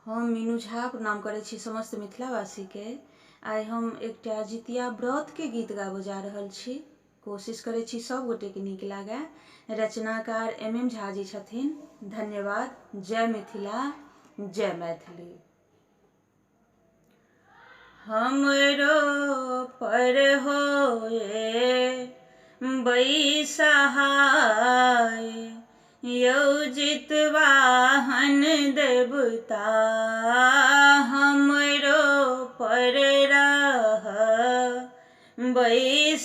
हम मीनू झा प्रणाम करै छी समस्त मिथिलावासी के। आइ हम एकटा जितिया व्रत के गीत गाबो जा रहल छी। कोशिश करै छी सब गोटे के नीक लागे। रचनाकार MM झा जी छथिन। धन्यवाद। जय मिथिला, जय मैथिली। हमरो पर होए बैसहाय, यौ जितवाहन देवता हमरो पर रह बैसहाय,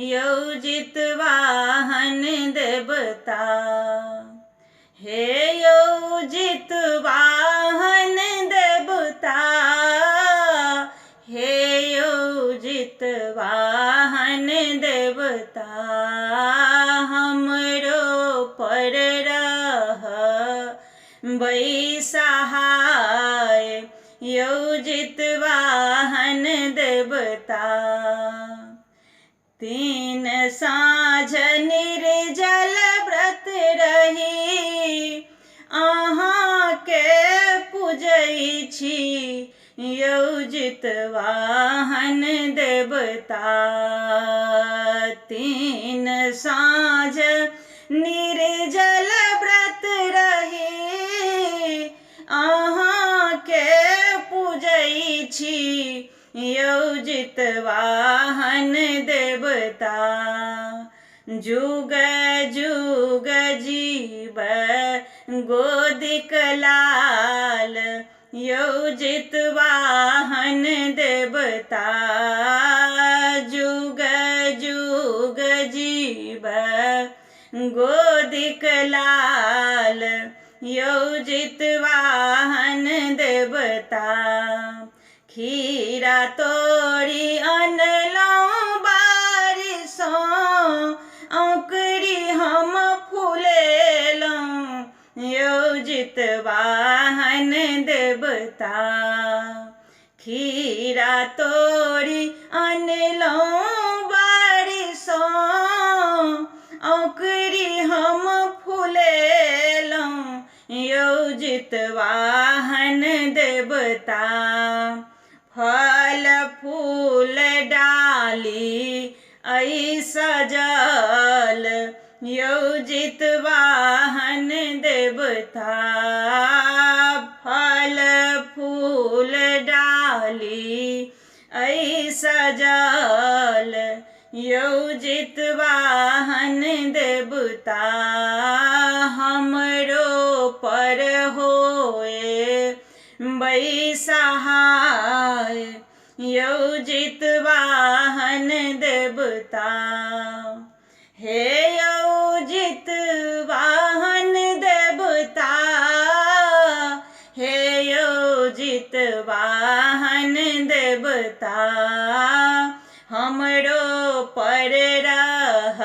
यौ जितवाहन देवता। हे यौ जितवाहन देवता, हे यौ जितवाहन देवता, हमरो पर रह बैसहाय, यौ जितवाहन देवता। तीन साँझ निर्जल व्रत रही अहाँ के पूजै छी, यौ जितवाहन देवता। तीन साँझ निर्जल व्रत रही अहाँ के पूजै छी, यौ जितवाहन देवता। जुग जुग जीव गोदिक लाल, यौ जितवाहन देवता। जुग जुग जीव गोदिक लाल, यौ जितवाहन देवता। खीरा तोरी अनलहुँ बारिशों, औंकरी हम फुलेलहुँ, यौ जितवाहन देवता। खीरा तोरी अनलहुँ बारिशों, औंकरी हम फुलेलहुँ, यौ जितवाहन देवता। फल फूल डाली ऐ सजल, यौ जितवाहन देवता। फल फूल डाली ऐ सजल, यौ जितवाहन देवता। हमरो पर होए बैसहाय, यौ जितवाहन देवता। हे यौ जितवाहन देवता, हे यौ जितवाहन देवता, हमरो पर रह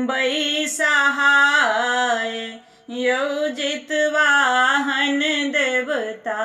बैसहाय, यौ जितवाहन देवता।